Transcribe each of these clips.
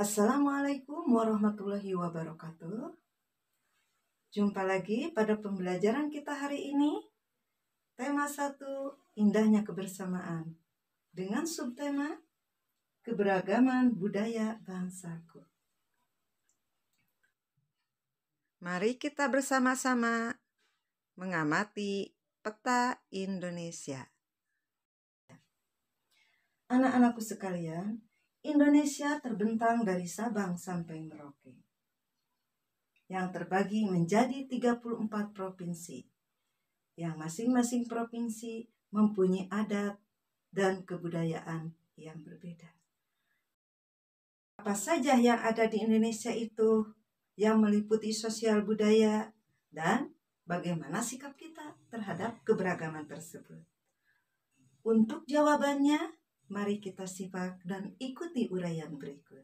Assalamualaikum warahmatullahi wabarakatuh. Jumpa lagi pada pembelajaran kita hari ini. Tema 1, indahnya kebersamaan. Dengan subtema, keberagaman budaya bangsaku. Mari kita bersama-sama mengamati peta Indonesia. Anak-anakku sekalian, Indonesia terbentang dari Sabang sampai Merauke, yang terbagi menjadi 34 provinsi, yang masing-masing provinsi mempunyai adat dan kebudayaan yang berbeda. Apa saja yang ada di Indonesia itu yang meliputi sosial budaya dan bagaimana sikap kita terhadap keberagaman tersebut? Untuk jawabannya, mari kita simak dan ikuti uraian berikut.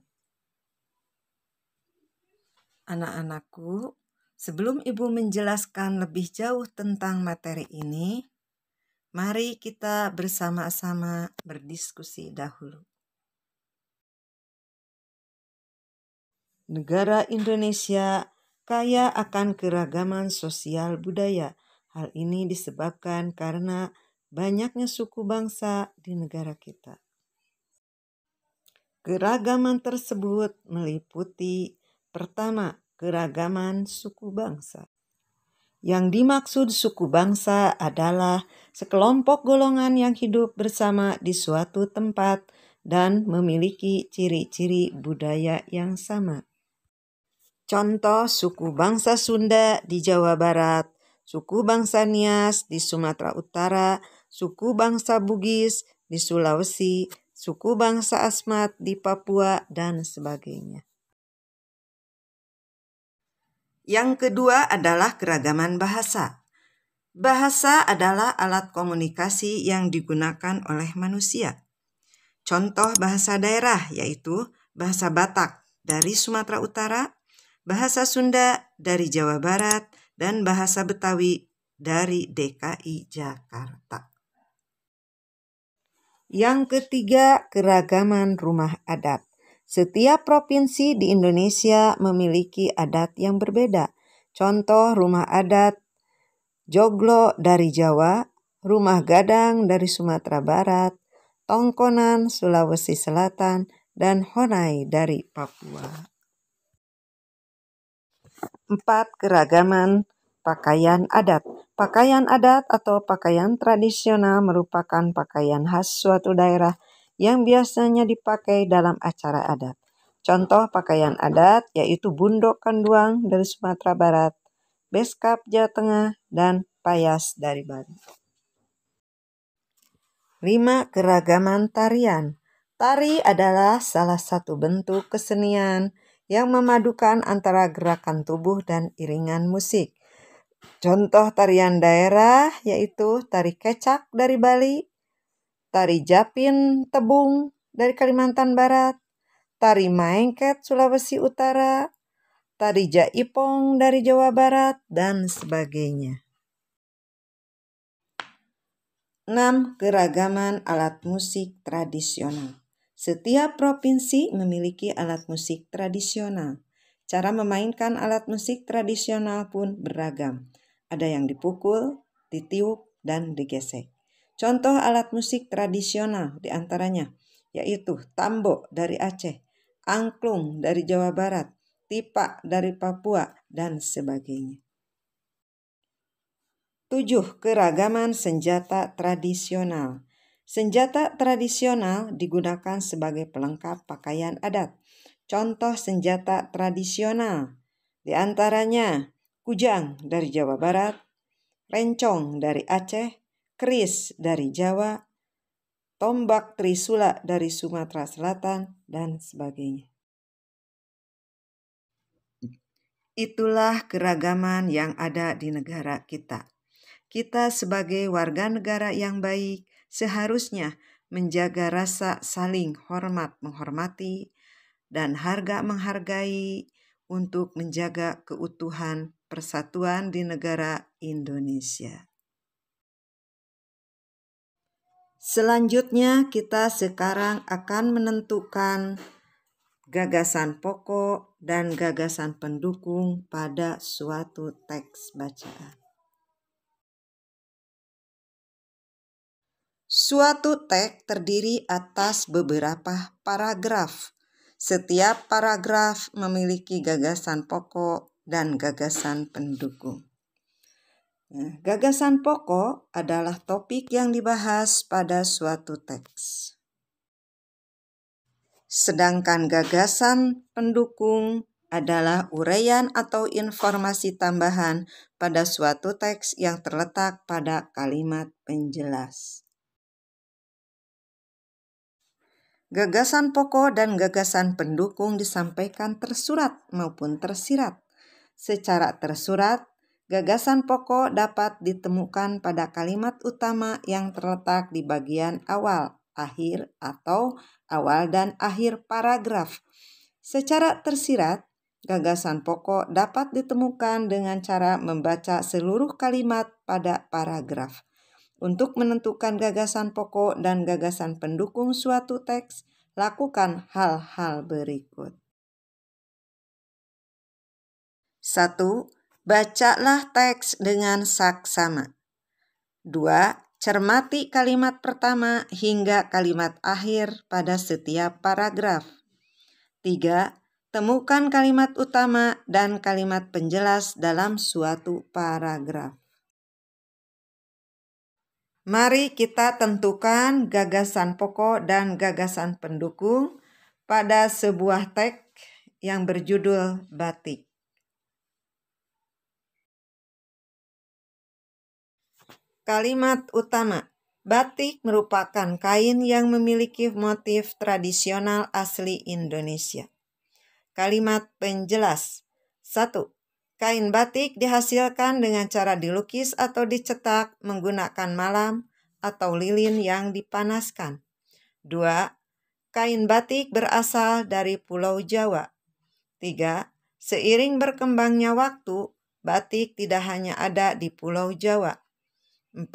Anak-anakku, sebelum Ibu menjelaskan lebih jauh tentang materi ini, mari kita bersama-sama berdiskusi dahulu. Negara Indonesia kaya akan keragaman sosial budaya. Hal ini disebabkan karena banyaknya suku bangsa di negara kita. Keragaman tersebut meliputi: pertama, keragaman suku bangsa. Yang dimaksud suku bangsa adalah sekelompok golongan yang hidup bersama di suatu tempat dan memiliki ciri-ciri budaya yang sama. Contoh suku bangsa Sunda di Jawa Barat, suku bangsa Nias di Sumatera Utara, suku bangsa Bugis di Sulawesi, suku bangsa Asmat di Papua, dan sebagainya. Yang kedua adalah keragaman bahasa. Bahasa adalah alat komunikasi yang digunakan oleh manusia. Contoh bahasa daerah yaitu bahasa Batak dari Sumatera Utara, bahasa Sunda dari Jawa Barat, dan bahasa Betawi dari DKI Jakarta. Yang ketiga, keragaman rumah adat. Setiap provinsi di Indonesia memiliki adat yang berbeda. Contoh rumah adat Joglo dari Jawa, rumah Gadang dari Sumatera Barat, Tongkonan Sulawesi Selatan, dan Honai dari Papua. 4. Keragaman pakaian adat. Pakaian adat atau pakaian tradisional merupakan pakaian khas suatu daerah yang biasanya dipakai dalam acara adat. Contoh pakaian adat yaitu bundok kanduang dari Sumatera Barat, beskap Jawa Tengah, dan payas dari Bali. 5. Keragaman tarian. Tari adalah salah satu bentuk kesenian yang memadukan antara gerakan tubuh dan iringan musik. Contoh tarian daerah yaitu tari kecak dari Bali, tari Japin Tebung dari Kalimantan Barat, tari Maengket Sulawesi Utara, tari Jaipong dari Jawa Barat, dan sebagainya. 6. Keragaman alat musik tradisional. Setiap provinsi memiliki alat musik tradisional. Cara memainkan alat musik tradisional pun beragam. Ada yang dipukul, ditiup, dan digesek. Contoh alat musik tradisional diantaranya yaitu tambo dari Aceh, angklung dari Jawa Barat, tipak dari Papua, dan sebagainya. 7. Keragaman senjata tradisional. Senjata tradisional digunakan sebagai pelengkap pakaian adat. Contoh senjata tradisional diantaranya kujang dari Jawa Barat, rencong dari Aceh, keris dari Jawa, tombak trisula dari Sumatera Selatan, dan sebagainya. Itulah keragaman yang ada di negara kita. Kita sebagai warga negara yang baik seharusnya menjaga rasa saling hormat menghormati dan harga menghargai untuk menjaga keutuhan persatuan di negara Indonesia. Selanjutnya kita sekarang akan menentukan gagasan pokok dan gagasan pendukung pada suatu teks bacaan. Suatu teks terdiri atas beberapa paragraf. Setiap paragraf memiliki gagasan pokok dan gagasan pendukung. Gagasan pokok adalah topik yang dibahas pada suatu teks. Sedangkan gagasan pendukung adalah uraian atau informasi tambahan pada suatu teks yang terletak pada kalimat penjelas. Gagasan pokok dan gagasan pendukung disampaikan tersurat maupun tersirat. Secara tersurat, gagasan pokok dapat ditemukan pada kalimat utama yang terletak di bagian awal, akhir, atau awal dan akhir paragraf. Secara tersirat, gagasan pokok dapat ditemukan dengan cara membaca seluruh kalimat pada paragraf. Untuk menentukan gagasan pokok dan gagasan pendukung suatu teks, lakukan hal-hal berikut. 1. Bacalah teks dengan saksama. 2. Cermati kalimat pertama hingga kalimat akhir pada setiap paragraf. 3. Temukan kalimat utama dan kalimat penjelas dalam suatu paragraf. Mari kita tentukan gagasan pokok dan gagasan pendukung pada sebuah teks yang berjudul Batik. Kalimat utama. Batik merupakan kain yang memiliki motif tradisional asli Indonesia. Kalimat penjelas. 1. Kain batik dihasilkan dengan cara dilukis atau dicetak menggunakan malam atau lilin yang dipanaskan. 2. Kain batik berasal dari Pulau Jawa. 3. Seiring berkembangnya waktu, batik tidak hanya ada di Pulau Jawa. 4.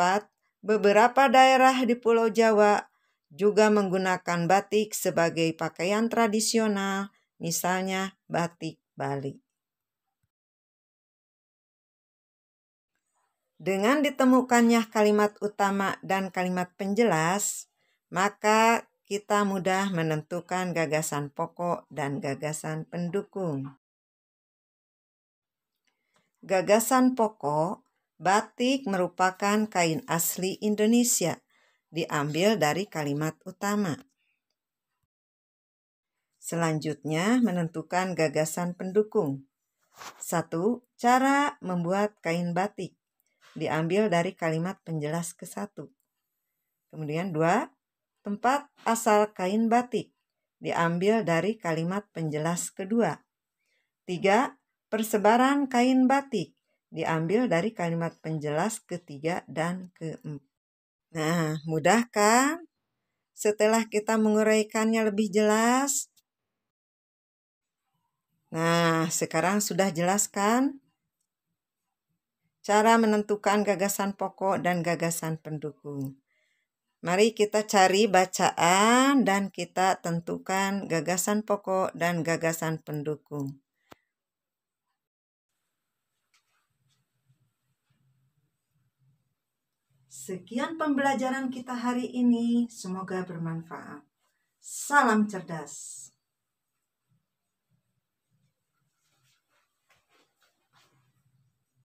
Beberapa daerah di Pulau Jawa juga menggunakan batik sebagai pakaian tradisional, misalnya batik Bali. Dengan ditemukannya kalimat utama dan kalimat penjelas, maka kita mudah menentukan gagasan pokok dan gagasan pendukung. Gagasan pokok, batik merupakan kain asli Indonesia, diambil dari kalimat utama. Selanjutnya, menentukan gagasan pendukung. 1. Cara membuat kain batik, diambil dari kalimat penjelas ke-1. Kemudian 2. Tempat asal kain batik, diambil dari kalimat penjelas kedua. 3. Persebaran kain batik, diambil dari kalimat penjelas ketiga dan keempat. Nah, mudah kan? Setelah kita menguraikannya lebih jelas. Nah, sekarang sudah jelas kan? Cara menentukan gagasan pokok dan gagasan pendukung. Mari kita cari bacaan dan kita tentukan gagasan pokok dan gagasan pendukung. Sekian pembelajaran kita hari ini, semoga bermanfaat. Salam cerdas.